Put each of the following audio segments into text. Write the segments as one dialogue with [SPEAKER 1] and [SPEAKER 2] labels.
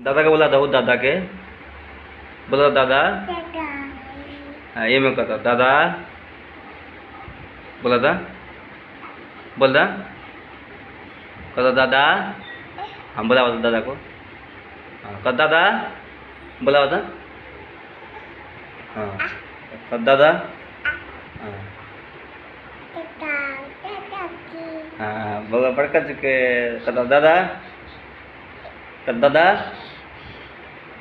[SPEAKER 1] दादा का बोला था वो दादा के बोला दादा। हाँ ये मैं कहता दादा बोला था बोल रहा कहता दादा। हाँ बोला होता दादा को। हाँ कहता दादा बोला होता। हाँ कहता दादा। हाँ हाँ बोला पड़का चुके कहता दादा कहता दादा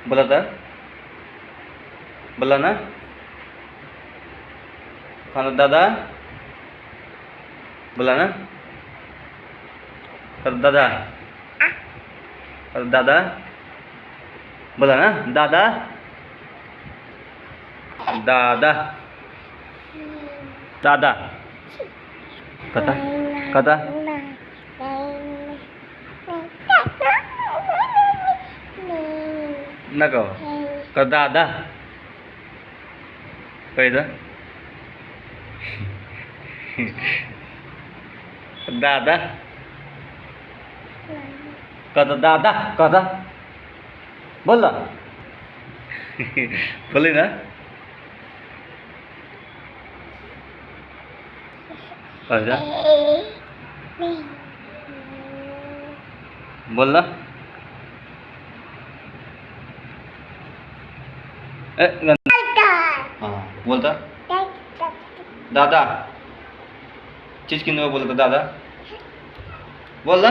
[SPEAKER 1] बोला था बोला ना कहता दादा बोला ना कहता दादा कहता दादा बोला ना दादा दादा दादा कहता कहता ना कहो कहता दादा कहता दादा कहता दादा कहता बोल बोली ना कहता बोल ना हाँ बोलता दादा चीज किन बोलता दादा बोल ना।